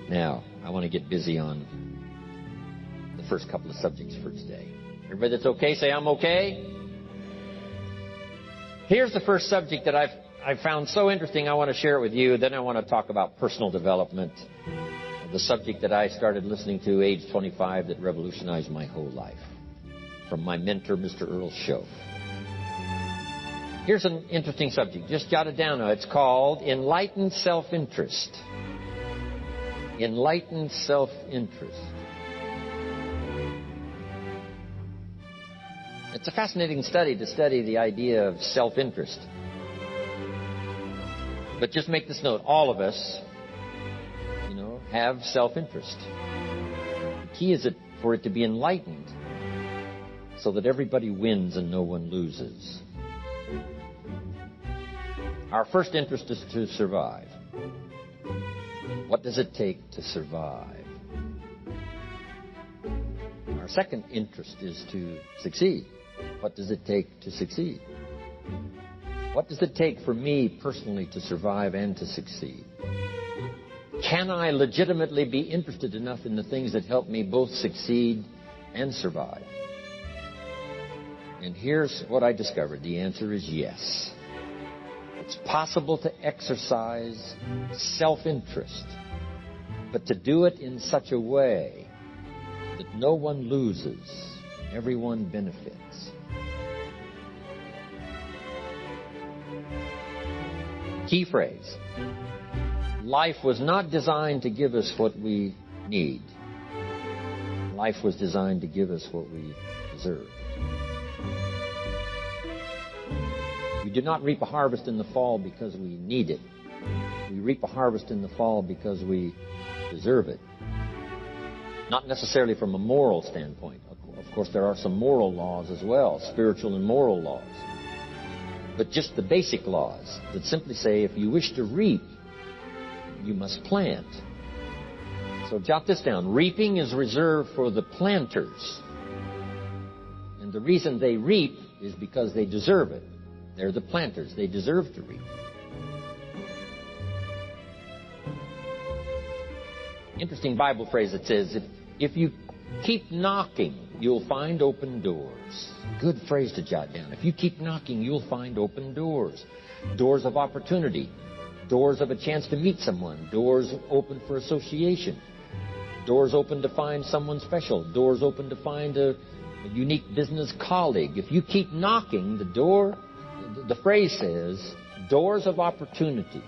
Now, I want to get busy on the first couple of subjects for today. Everybody that's okay, say I'm okay. Here's the first subject that I've found so interesting. I want to share it with you. Then I want to talk about personal development, the subject that I started listening to age 25 that revolutionized my whole life, from my mentor, Mr. Earl Show. Here's an interesting subject. Just jot it down. It's called Enlightened Self-Interest. Enlightened Self-Interest. It's a fascinating study to study the idea of self-interest. But just make this note. All of us, have self-interest. The key is for it to be enlightened so that everybody wins and no one loses. Our first interest is to survive. What does it take to survive? Our second interest is to succeed. What does it take to succeed? What does it take for me personally to survive and to succeed? Can I legitimately be interested enough in the things that help me both succeed and survive? And here's what I discovered. The answer is yes. It's possible to exercise self-interest, but to do it in such a way that no one loses, everyone benefits. Key phrase. Life was not designed to give us what we need. Life was designed to give us what we deserve. We do not reap a harvest in the fall because we need it. We reap a harvest in the fall because we deserve it. Not necessarily from a moral standpoint. Of course, there are some moral laws as well, spiritual and moral laws. But just the basic laws that simply say if you wish to reap, you must plant. So jot this down. Reaping is reserved for the planters. And the reason they reap is because they deserve it. They're the planters. They deserve to reap. Interesting Bible phrase that says, if you keep knocking, you'll find open doors. Good phrase to jot down. If you keep knocking, you'll find open doors. Doors of opportunity. Doors of a chance to meet someone. Doors open for association. Doors open to find someone special. Doors open to find a unique business colleague. If you keep knocking, the phrase says, doors of opportunity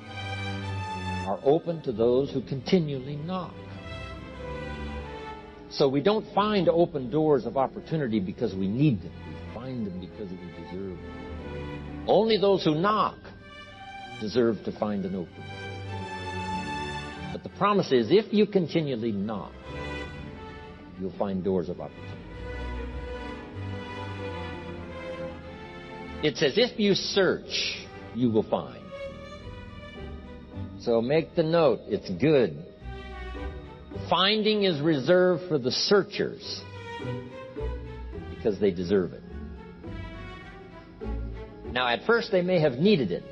are open to those who continually knock. So we don't find open doors of opportunity because we need them. We find them because we deserve them. Only those who knock deserve to find an opening. But the promise is, if you continually knock, you'll find doors of opportunity. It says, if you search, you will find. So make the note, it's good. Finding is reserved for the searchers because they deserve it. Now, at first they may have needed it,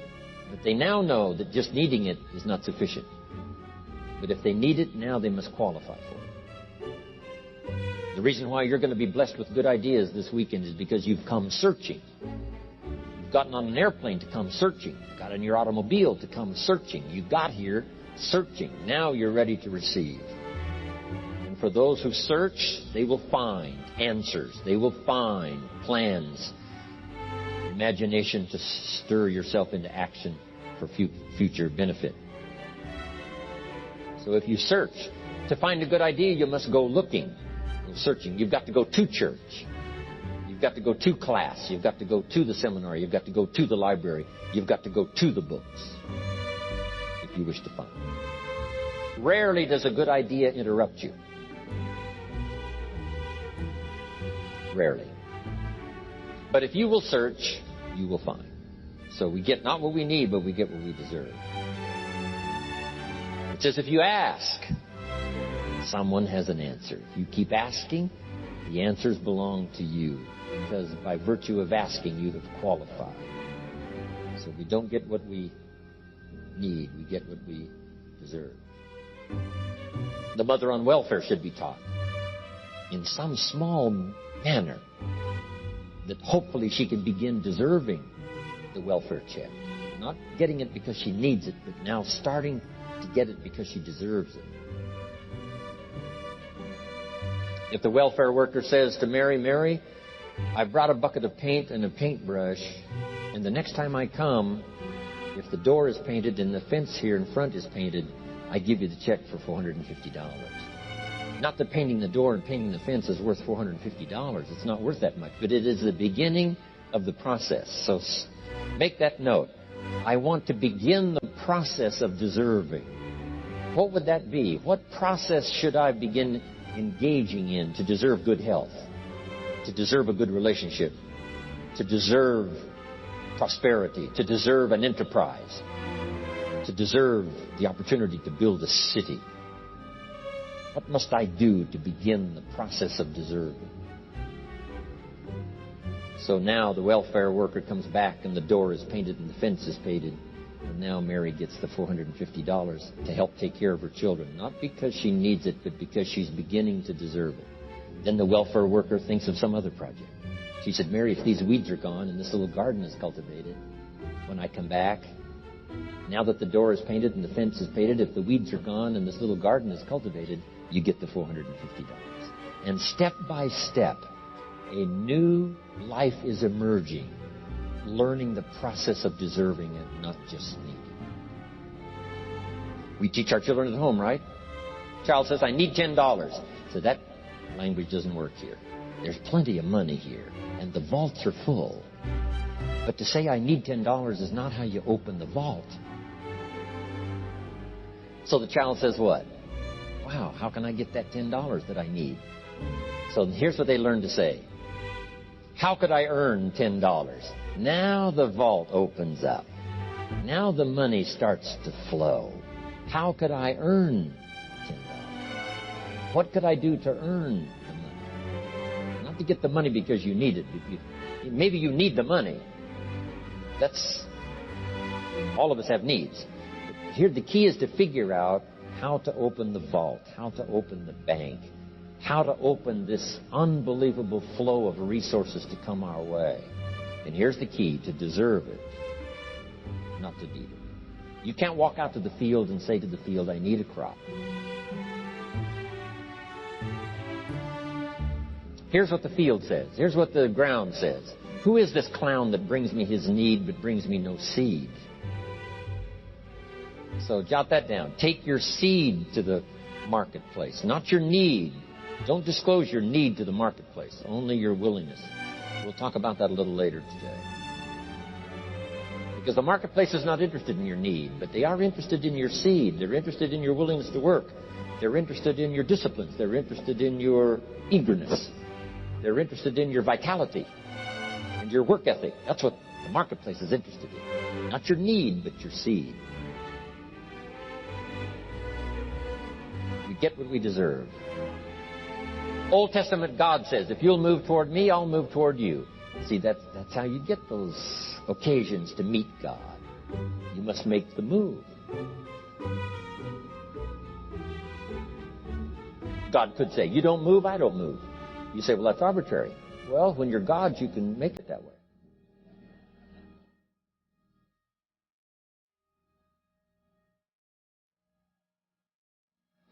but they now know that just needing it is not sufficient. But if they need it, now they must qualify for it. The reason why you're going to be blessed with good ideas this weekend is because you've come searching. You've gotten on an airplane to come searching. You got in your automobile to come searching. You got here searching. Now you're ready to receive. And for those who search, they will find answers. They will find plans. Imagination to stir yourself into action for future benefit. So if you search to find a good idea, you must go looking, go searching. You've got to go to church. You've got to go to class. You've got to go to the seminar. You've got to go to the library. You've got to go to the books if you wish to find them. Rarely does a good idea interrupt you. Rarely. But if you will search, you will find. So we get not what we need, but we get what we deserve. It says if you ask, someone has an answer. If you keep asking, the answers belong to you. Because by virtue of asking, you have qualified. So we don't get what we need, we get what we deserve. The mother on welfare should be taught in some small manner that hopefully she can begin deserving the welfare check. Not getting it because she needs it, but now starting to get it because she deserves it. If the welfare worker says to Mary, I brought a bucket of paint and a paintbrush, and the next time I come, if the door is painted and the fence here in front is painted, I give you the check for $450. Not that painting the door and painting the fence is worth $450. It's not worth that much, but it is the beginning of the process. So make that note. I want to begin the process of deserving. What would that be? What process should I begin engaging in to deserve good health, to deserve a good relationship, to deserve prosperity, to deserve an enterprise, to deserve the opportunity to build a city? What must I do to begin the process of deserving? So now the welfare worker comes back and the door is painted and the fence is painted. And now Mary gets the $450 to help take care of her children. Not because she needs it, but because she's beginning to deserve it. Then the welfare worker thinks of some other project. She said, Mary, if these weeds are gone and this little garden is cultivated, when I come back, now that the door is painted and the fence is painted, if the weeds are gone and this little garden is cultivated, you get the $450. And step by step, a new life is emerging, learning the process of deserving and not just needing. We teach our children at home, right? Child says, I need $10. So that language doesn't work here. There's plenty of money here, and the vaults are full. But to say I need $10 is not how you open the vault. So the child says what? Wow, how can I get that $10 that I need? So here's what they learn to say. How could I earn $10? Now the vault opens up. Now the money starts to flow. How could I earn $10? What could I do to earn the money? Not to get the money because you need it. Maybe you need the money. That's, all of us have needs. But here the key is to figure out how to open the vault, how to open the bank, how to open this unbelievable flow of resources to come our way. And here's the key: to deserve it, not to need it. You can't walk out to the field and say to the field, I need a crop. Here's what the field says. Here's what the ground says. Who is this clown that brings me his need but brings me no seed? So jot that down. Take your seed to the marketplace, not your need. Don't disclose your need to the marketplace, only your willingness. We'll talk about that a little later today. Because the marketplace is not interested in your need, but they are interested in your seed. They're interested in your willingness to work. They're interested in your disciplines. They're interested in your eagerness. They're interested in your vitality and your work ethic. That's what the marketplace is interested in. Not your need, but your seed. We get what we deserve. Old Testament God says, if you'll move toward me, I'll move toward you. See, that's how you get those occasions to meet God. You must make the move. God could say, you don't move, I don't move. You say, well, that's arbitrary. Well, when you're God, you can make it that way.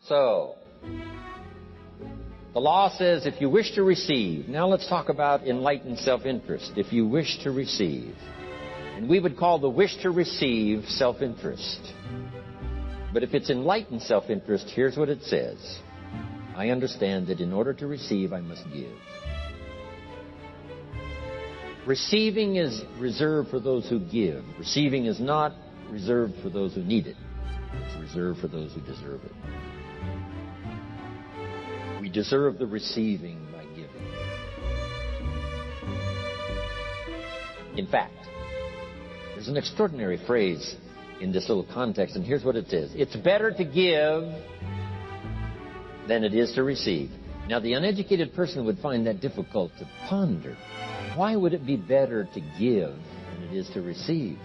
So, the law says if you wish to receive. Now let's talk about enlightened self-interest. If you wish to receive. And we would call the wish to receive self-interest. But if it's enlightened self-interest, here's what it says. I understand that in order to receive, I must give. Receiving is reserved for those who give. Receiving is not reserved for those who need it. It's reserved for those who deserve it. We deserve the receiving by giving. In fact, there's an extraordinary phrase in this little context, and here's what it says. It's better to give than it is to receive. Now, the uneducated person would find that difficult to ponder. Why would it be better to give than it is to receive.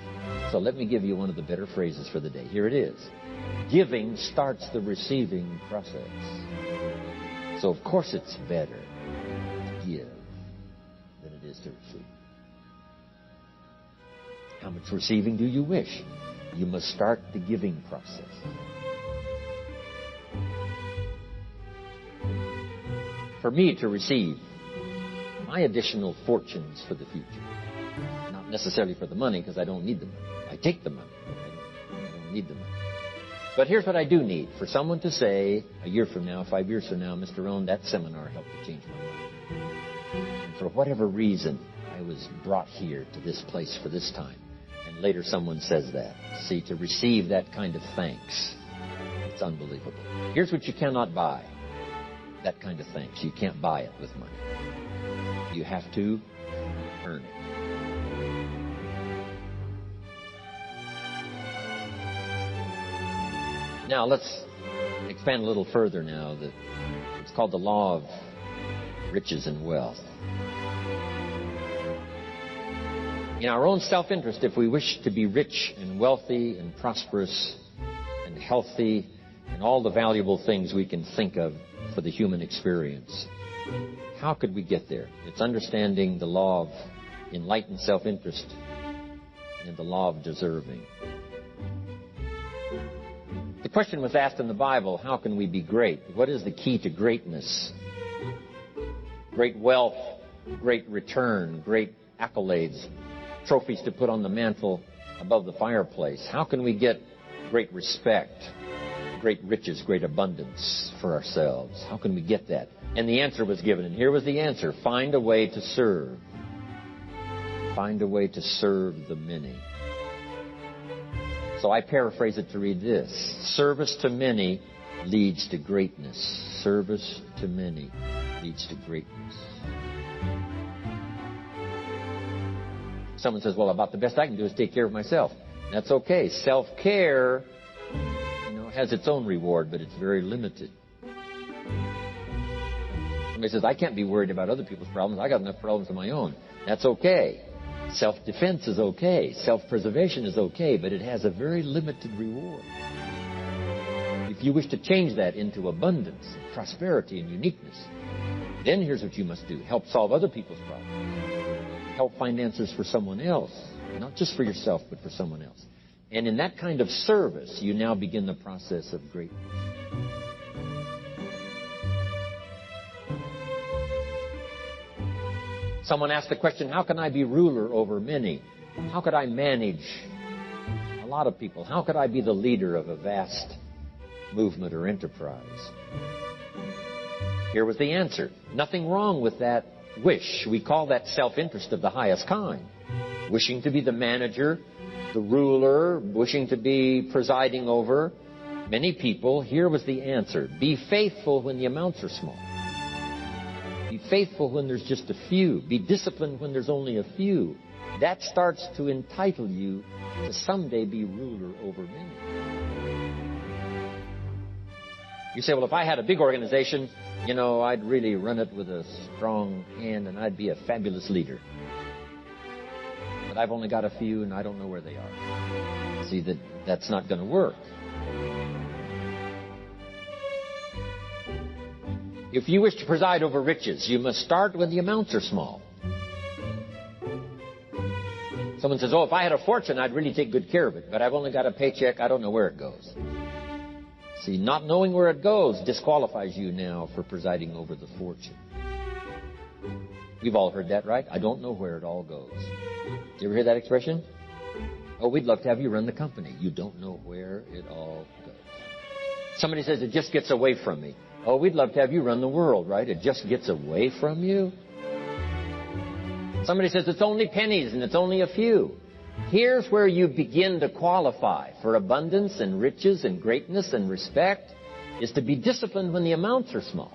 So let me give you one of the better phrases for the day. Here it is. Giving starts the receiving process. So of course it's better to give than it is to receive. How much receiving do you wish? You must start the giving process. For me to receive my additional fortunes for the future, not necessarily for the money, because I don't need the money. I take the money. I don't need the money. But here's what I do need. For someone to say, a year from now, 5 years from now, Mr. Rohn, that seminar helped to change my life. And for whatever reason, I was brought here to this place for this time. And later someone says that. See, to receive that kind of thanks, it's unbelievable. Here's what you cannot buy. That kind of thanks. You can't buy it with money. You have to earn it. Now, let's expand a little further now. It's called the law of riches and wealth. In our own self-interest, if we wish to be rich and wealthy and prosperous and healthy and all the valuable things we can think of for the human experience, how could we get there? It's understanding the law of enlightened self-interest and the law of deserving. The question was asked in the Bible, how can we be great? What is the key to greatness? Great wealth, great return, great accolades, trophies to put on the mantle above the fireplace. How can we get great respect, great riches, great abundance for ourselves? How can we get that? And the answer was given, and here was the answer. Find a way to serve. Find a way to serve the many. So I paraphrase it to read this. Service to many leads to greatness. Service to many leads to greatness. Someone says, well, about the best I can do is take care of myself. That's okay. Self-care, has its own reward, but it's very limited. Somebody says, I can't be worried about other people's problems. I got enough problems of my own. That's okay. Self-defense is okay. Self-preservation is okay, but it has a very limited reward. If you wish to change that into abundance, prosperity, and uniqueness, then here's what you must do. Help solve other people's problems. Help find answers for someone else. Not just for yourself, but for someone else. And in that kind of service, you now begin the process of greatness. Someone asked the question, how can I be ruler over many? How could I manage a lot of people? How could I be the leader of a vast movement or enterprise? Here was the answer. Nothing wrong with that wish. We call that self-interest of the highest kind. Wishing to be the manager, the ruler, wishing to be presiding over many people. Here was the answer. Be faithful when the amounts are small. Be faithful when there's just a few. Be disciplined when there's only a few. That starts to entitle you to someday be ruler over many. You say, well, if I had a big organization, I'd really run it with a strong hand and I'd be a fabulous leader. But I've only got a few and I don't know where they are. See, that's not going to work. If you wish to preside over riches, you must start when the amounts are small. Someone says, oh, if I had a fortune, I'd really take good care of it. But I've only got a paycheck. I don't know where it goes. See, not knowing where it goes disqualifies you now for presiding over the fortune. We've all heard that, right? I don't know where it all goes. You ever hear that expression? Oh, we'd love to have you run the company. You don't know where it all goes. Somebody says, it just gets away from me. Oh, we'd love to have you run the world, right? It just gets away from you. Somebody says, it's only pennies and it's only a few. Here's where you begin to qualify for abundance and riches and greatness and respect, is to be disciplined when the amounts are small.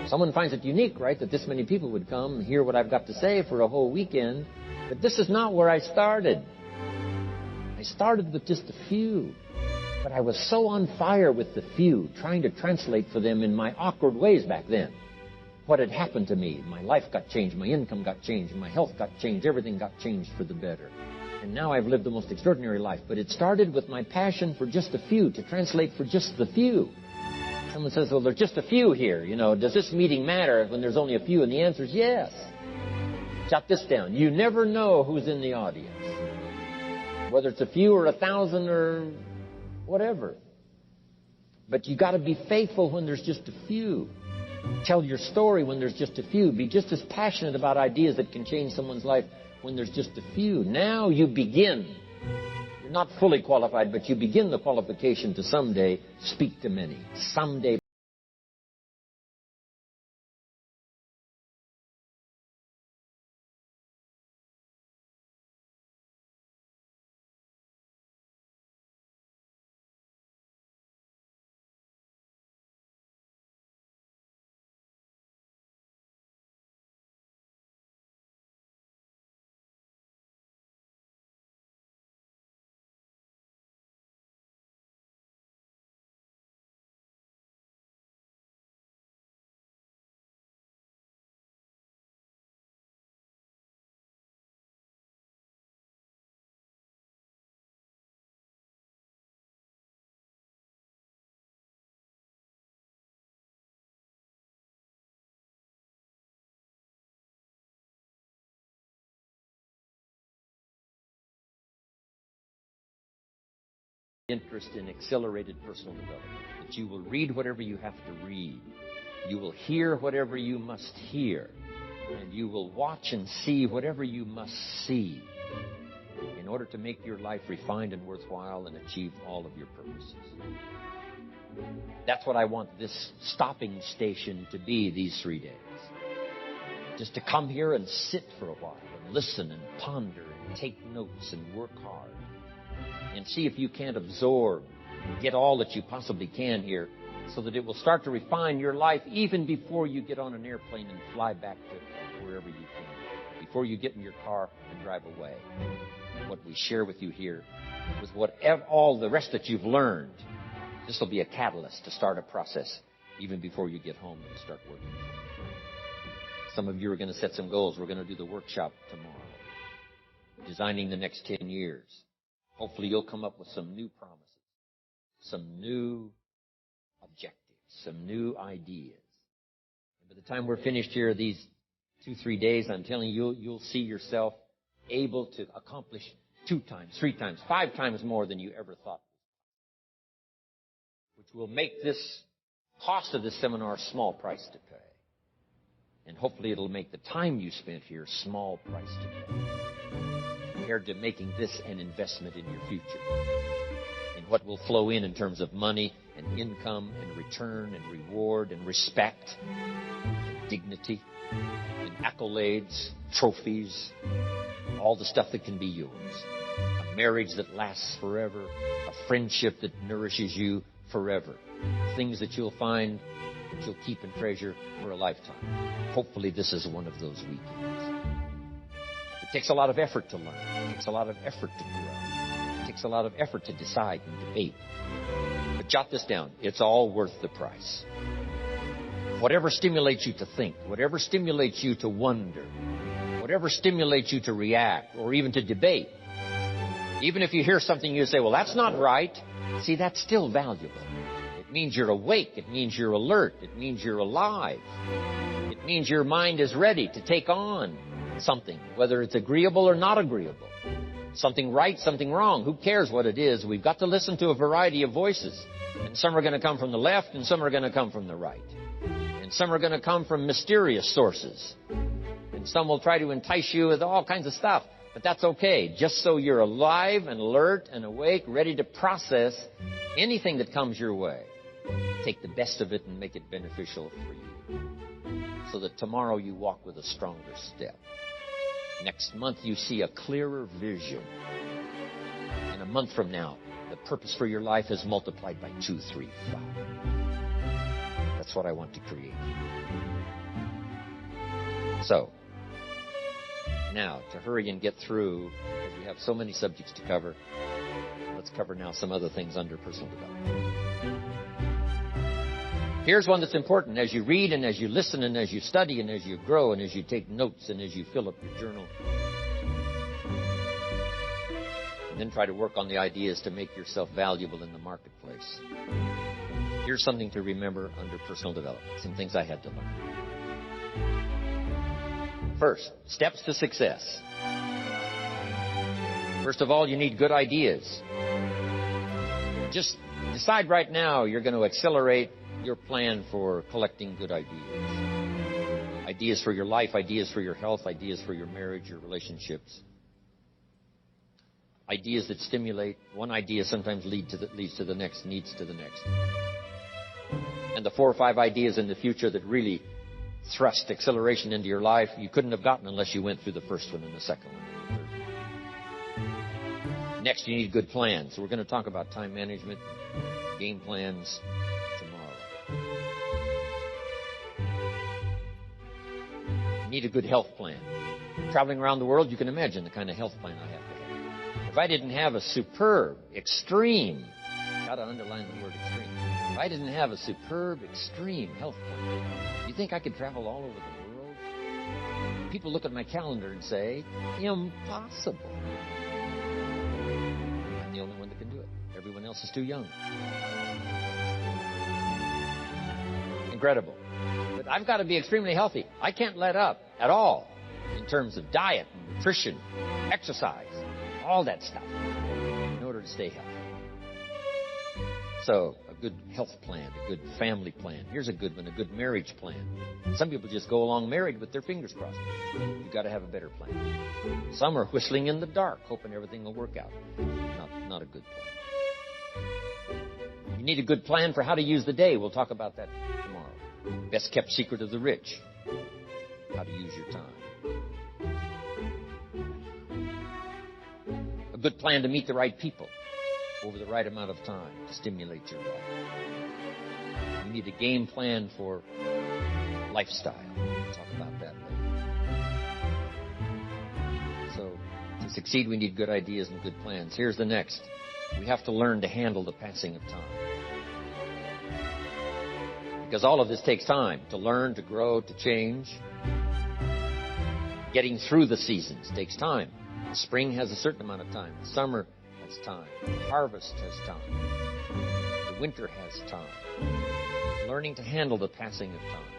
Someone finds it unique, right, that this many people would come and hear what I've got to say for a whole weekend. But this is not where I started. I started with just a few. But I was so on fire with the few, trying to translate for them in my awkward ways back then. what had happened to me. My life got changed, my income got changed, my health got changed, everything got changed for the better. And now I've lived the most extraordinary life. But it started with my passion for just a few, to translate for just the few. Someone says, well, there's just a few here. You know, does this meeting matter when there's only a few? And the answer is yes. Jot this down. You never know who's in the audience. Whether it's a few or 1,000 or whatever. But you got to be faithful when there's just a few. Tell your story when there's just a few. Be just as passionate about ideas that can change someone's life when there's just a few. Now you begin. You're not fully qualified, but you begin the qualification to someday speak to many. Someday. Interest in accelerated personal development. That you will read whatever you have to read. You will hear whatever you must hear. And you will watch and see whatever you must see in order to make your life refined and worthwhile and achieve all of your purposes. That's what I want this stopping station to be these 3 days. Just to come here and sit for a while and listen and ponder and take notes and work hard. And see if you can't absorb, get all that you possibly can here, so that it will start to refine your life even before you get on an airplane and fly back to wherever you came. Before you get in your car and drive away. What we share with you here with whatever, all the rest that you've learned, this will be a catalyst to start a process even before you get home and start working. Some of you are going to set some goals. We're going to do the workshop tomorrow. Designing the next 10 years. Hopefully you'll come up with some new promises, some new objectives, some new ideas. And by the time we're finished here, these 2-3 days, I'm telling you, you'll see yourself able to accomplish 2 times, 3 times, 5 times more than you ever thought. Which will make this cost of this seminar a small price to pay. And hopefully it'll make the time you spent here a small price to pay. Compared to making this an investment in your future, in what will flow in terms of money and income and return and reward and respect and dignity and accolades, trophies, all the stuff that can be yours. A marriage that lasts forever, a friendship that nourishes you forever, things that you'll find that you'll keep and treasure for a lifetime. Hopefully this is one of those weekends. It takes a lot of effort to learn. It takes a lot of effort to grow. It takes a lot of effort to decide and debate. But jot this down. It's all worth the price. Whatever stimulates you to think, whatever stimulates you to wonder, whatever stimulates you to react or even to debate, even if you hear something you say, well, that's not right. See, that's still valuable. It means you're awake. It means you're alert. It means you're alive. It means your mind is ready to take on something, whether it's agreeable or not agreeable. Something right, something wrong. Who cares what it is? We've got to listen to a variety of voices. And some are going to come from the left and some are going to come from the right. And some are going to come from mysterious sources. And some will try to entice you with all kinds of stuff. But that's okay. Just so you're alive and alert and awake, ready to process anything that comes your way. Take the best of it and make it beneficial for you. So that tomorrow you walk with a stronger step. Next month you see a clearer vision. And a month from now, the purpose for your life is multiplied by 2, 3, 5. That's what I want to create. So, now, to hurry and get through, because we have so many subjects to cover, let's cover now some other things under personal development. Here's one that's important. As you read and as you listen and as you study and as you grow and as you take notes and as you fill up your journal, and then try to work on the ideas to make yourself valuable in the marketplace. Here's something to remember under personal development, some things I had to learn. First, steps to success. First of all, you need good ideas. Just decide right now you're going to accelerate your plan for collecting good ideas. Ideas for your life, ideas for your health, ideas for your marriage, your relationships. Ideas that stimulate. One idea sometimes leads to the next, leads to the next. And the 4 or 5 ideas in the future that really thrust acceleration into your life, you couldn't have gotten unless you went through the first one and the second one and the third one. Next, you need good plans. So we're going to talk about time management, game plans tomorrow. You need a good health plan. Traveling around the world, you can imagine the kind of health plan I have to have. If I didn't have a superb, extreme, got to underline the word extreme. If I didn't have a superb, extreme health plan, you think I could travel all over the world? People look at my calendar and say, impossible. I'm the only one that can do it. Everyone else is too young. Incredible. But I've got to be extremely healthy. I can't let up at all in terms of diet, nutrition, exercise, all that stuff in order to stay healthy. So, a good health plan, a good family plan. Here's a good one, a good marriage plan. Some people just go along married with their fingers crossed. You've got to have a better plan. Some are whistling in the dark, hoping everything will work out. Not a good plan. You need a good plan for how to use the day. We'll talk about that tomorrow. Best kept secret of the rich. How to use your time. A good plan to meet the right people over the right amount of time to stimulate your life. You need a game plan for lifestyle. We'll talk about that later. So, to succeed, we need good ideas and good plans. Here's the next. We have to learn to handle the passing of time. Because all of this takes time to learn, to grow, to change. Getting through the seasons takes time. Spring has a certain amount of time. Summer has time. Harvest has time. The winter has time. Learning to handle the passing of time.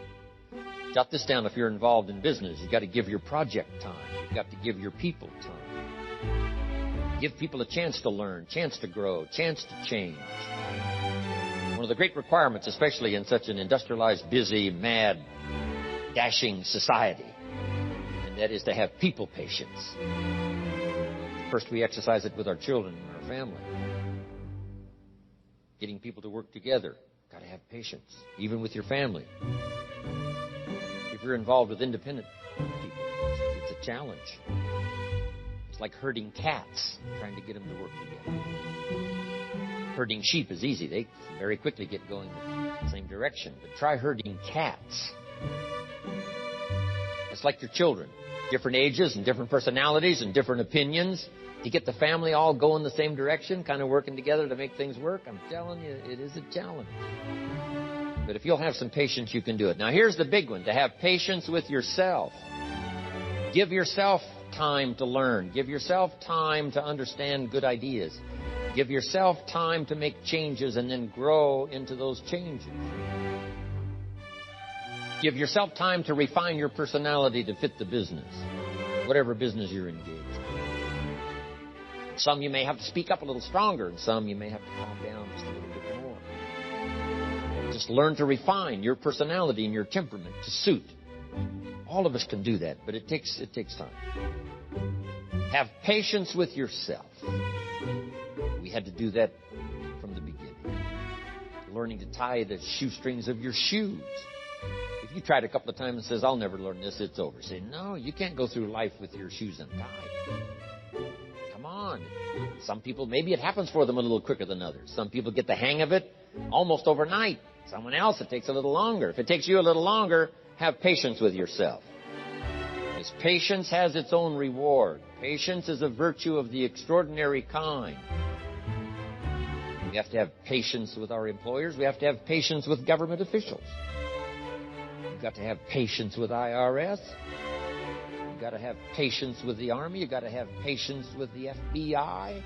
Jot this down if you're involved in business. You've got to give your project time. You've got to give your people time. Give people a chance to learn, chance to grow, chance to change. One of the great requirements, especially in such an industrialized, busy, mad, dashing society, and that is to have people patience. First, we exercise it with our children and our family. Getting people to work together. Got to have patience, even with your family. If you're involved with independent people, it's a challenge. It's like herding cats, trying to get them to work together. Herding sheep is easy. They very quickly get going in the same direction. But try herding cats. It's like your children. Different ages and different personalities and different opinions. To get the family all going the same direction, kind of working together to make things work, I'm telling you, it is a challenge. But if you'll have some patience, you can do it. Now, here's the big one, to have patience with yourself. Give yourself time to learn. Give yourself time to understand good ideas. Give yourself time to make changes and then grow into those changes. Give yourself time to refine your personality to fit the business, whatever business you're engaged in. Some you may have to speak up a little stronger, and some you may have to calm down just a little bit more. Just learn to refine your personality and your temperament to suit. All of us can do that, but it takes time. Have patience with yourself. We had to do that from the beginning. Learning to tie the shoestrings of your shoes. If you tried a couple of times and says, I'll never learn this, it's over. Say, no, you can't go through life with your shoes untied. Come on. Some people, maybe it happens for them a little quicker than others. Some people get the hang of it almost overnight. Someone else, it takes a little longer. If it takes you a little longer, have patience with yourself. Because patience has its own reward. Patience is a virtue of the extraordinary kind. We have to have patience with our employers. We have to have patience with government officials. You've got to have patience with IRS. You've got to have patience with the Army. You've got to have patience with the FBI.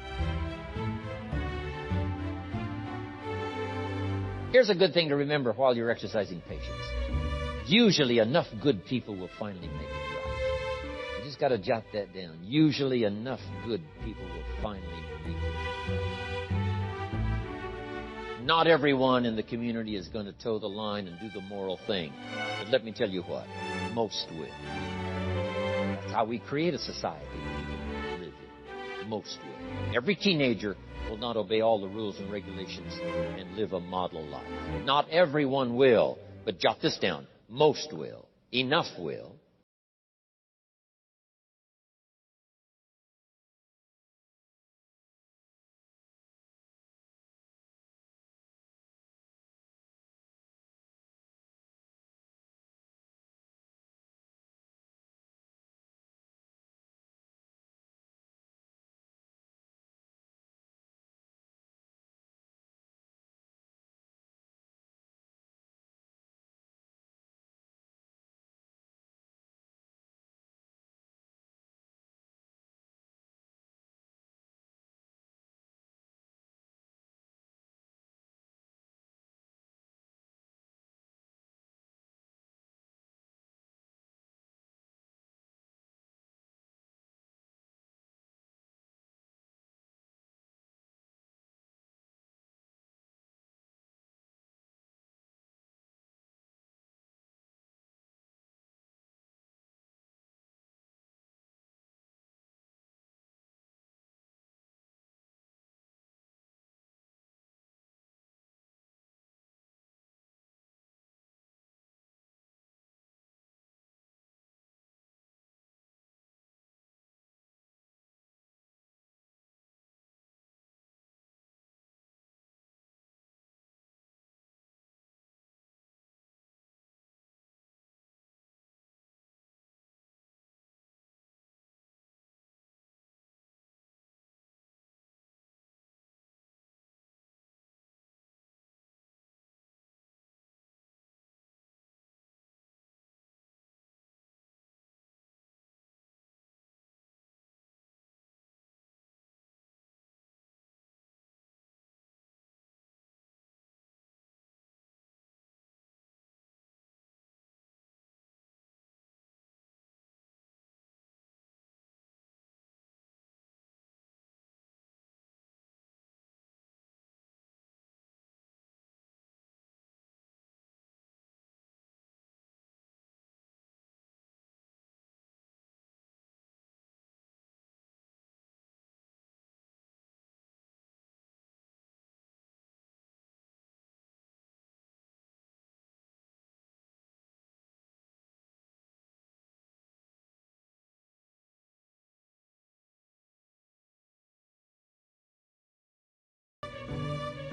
Here's a good thing to remember while you're exercising patience. Usually enough good people will finally make it right. You just got to jot that down. Usually enough good people will finally make it right. Not everyone in the community is going to toe the line and do the moral thing. But let me tell you what, most will. That's how we create a society we live in. Most will. Every teenager will not obey all the rules and regulations and live a model life. Not everyone will, but jot this down. Most will. Enough will.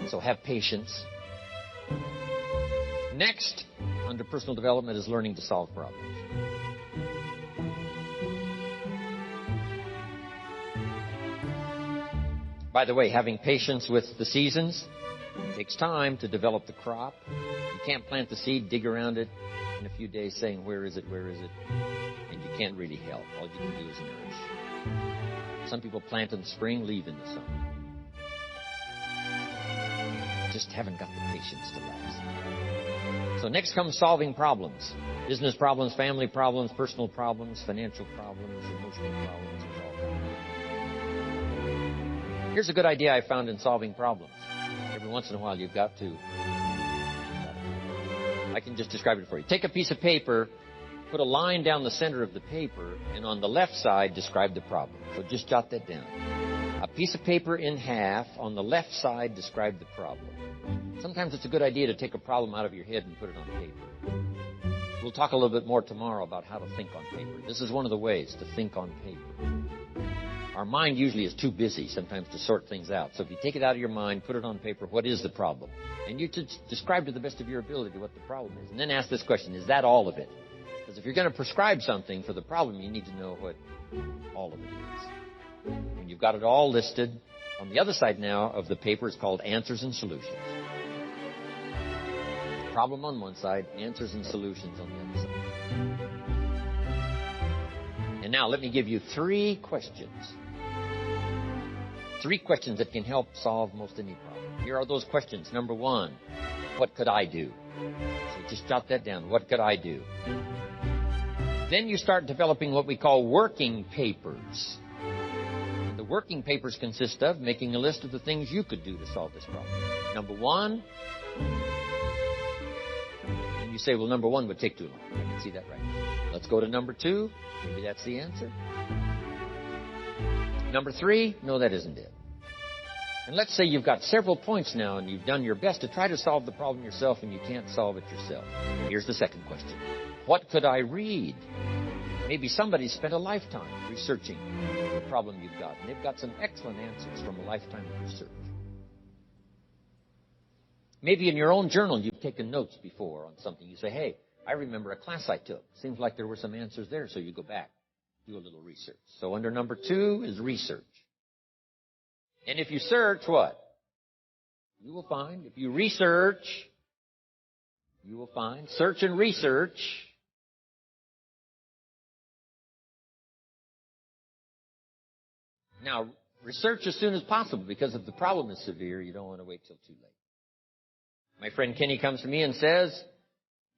So have patience. Next, under personal development, is learning to solve problems. By the way, having patience with the seasons takes time to develop the crop. You can't plant the seed, dig around it in a few days saying, where is it, where is it? And you can't really help. All you can do is nourish. Some people plant in the spring, leave in the summer. Just haven't got the patience to last. So next comes solving problems. Business problems, family problems, personal problems, financial problems, emotional problems, and all problems. Here's a good idea I found in solving problems. Every once in a while you've got to. I can just describe it for you. Take a piece of paper, put a line down the center of the paper, and on the left side describe the problem. So just jot that down. A piece of paper in half, on the left side, describe the problem. Sometimes it's a good idea to take a problem out of your head and put it on paper. We'll talk a little bit more tomorrow about how to think on paper. This is one of the ways to think on paper. Our mind usually is too busy sometimes to sort things out. So if you take it out of your mind, put it on paper, what is the problem? And you describe to the best of your ability what the problem is. And then ask this question, is that all of it? Because if you're going to prescribe something for the problem, you need to know what all of it is. When you've got it all listed, on the other side now of the paper is called Answers and Solutions. Problem on one side, answers and solutions on the other side. And now let me give you 3 questions. 3 questions that can help solve most any problem. Here are those questions. Number 1, what could I do? So just jot that down. What could I do? Then you start developing what we call working papers. And the working papers consist of making a list of the things you could do to solve this problem. Number 1, and you say, well, number 1 would take too long. I can see that right now. Let's go to number 2. Maybe that's the answer. Number 3, no, that isn't it. And let's say you've got several points now and you've done your best to try to solve the problem yourself and you can't solve it yourself. Here's the second question. What could I read? Maybe somebody spent a lifetime researching the problem you've got, and they've got some excellent answers from a lifetime of research. Maybe in your own journal you've taken notes before on something. You say, hey, I remember a class I took. Seems like there were some answers there, so you go back, do a little research. So under number 2 is research. And if you search, what? You will find. If you research, you will find. Search and research. Now, research as soon as possible, because if the problem is severe, you don't want to wait till too late. My friend Kenny comes to me and says,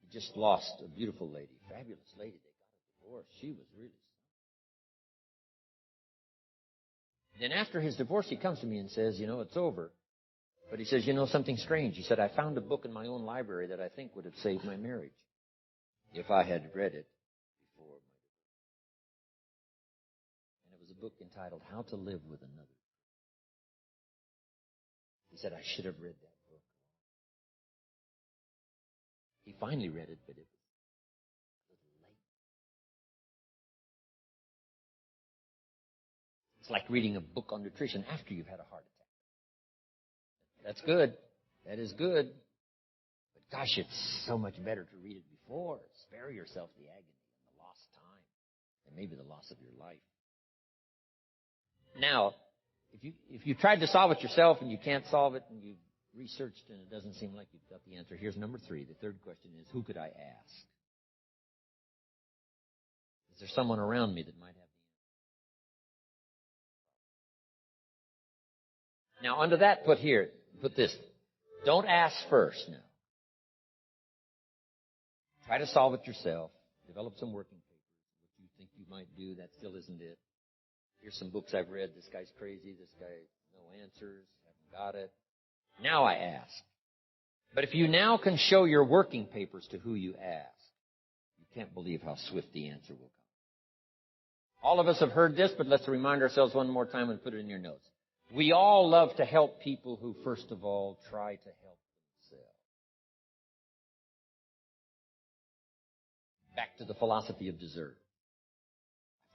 he just lost a beautiful lady, fabulous lady. They got a divorce. She was really. Then after his divorce, he comes to me and says, you know, it's over. But he says, you know, something strange. He said, I found a book in my own library that I think would have saved my marriage if I had read it before my divorce. And it was a book entitled How to Live with Another. He said, I should have read that book. He finally read it, but it was a little late. It's like reading a book on nutrition after you've had a heart attack. That's good. That is good. But gosh, it's so much better to read it before. Spare yourself the agony and the lost time and maybe the loss of your life. Now, if you tried to solve it yourself and you can't solve it and you've researched and it doesn't seem like you've got the answer, here's number 3. The third question is, who could I ask? Is there someone around me that might have the answer? Now, under that, put this. Don't ask first now. Try to solve it yourself. Develop some working papers. What you think you might do, that still isn't it. Here's some books I've read. This guy's crazy. This guy, no answers. Haven't got it. Now I ask. But if you now can show your working papers to who you ask, you can't believe how swift the answer will come. All of us have heard this, but let's remind ourselves one more time and put it in your notes. We all love to help people who, first of all, try to help themselves. Back to the philosophy of desert.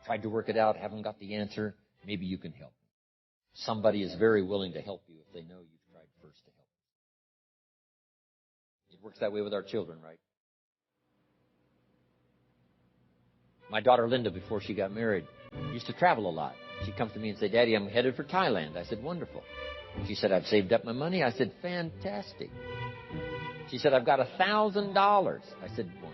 I've tried to work it out, haven't got the answer. Maybe you can help me. Somebody is very willing to help you if they know you've tried first to help them. It works that way with our children, right? My daughter Linda, before she got married, used to travel a lot. She'd come to me and say, Daddy, I'm headed for Thailand. I said, wonderful. She said, I've saved up my money. I said, fantastic. She said, I've got $1,000. I said, wonderful.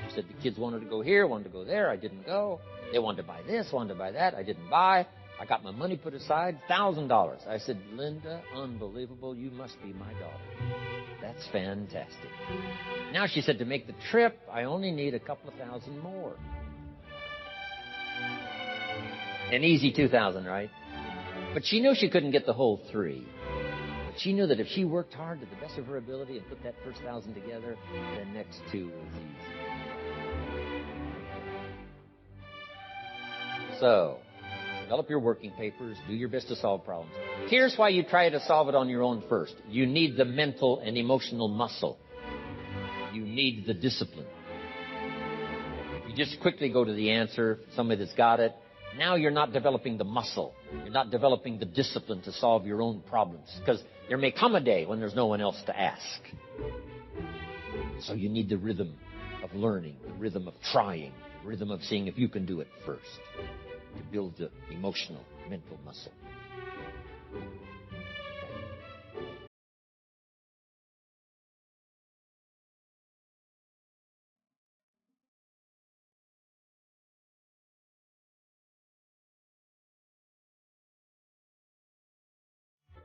She said, the kids wanted to go here, wanted to go there. I didn't go. They wanted to buy this, wanted to buy that. I didn't buy. I got my money put aside, $1,000. I said, Linda, unbelievable. You must be my daughter. That's fantastic. Now, she said, to make the trip, I only need a couple of thousand more. An easy 2,000, right? But she knew she couldn't get the whole 3. But she knew that if she worked hard to the best of her ability and put that first 1,000 together, the next 2 was easy. So, develop your working papers. Do your best to solve problems. Here's why you try to solve it on your own first. You need the mental and emotional muscle. You need the discipline. If you just quickly go to the answer, somebody that's got it, now you're not developing the muscle. You're not developing the discipline to solve your own problems. Because there may come a day when there's no one else to ask. So you need the rhythm of learning, the rhythm of trying, the rhythm of seeing if you can do it first. to build the emotional, mental muscle.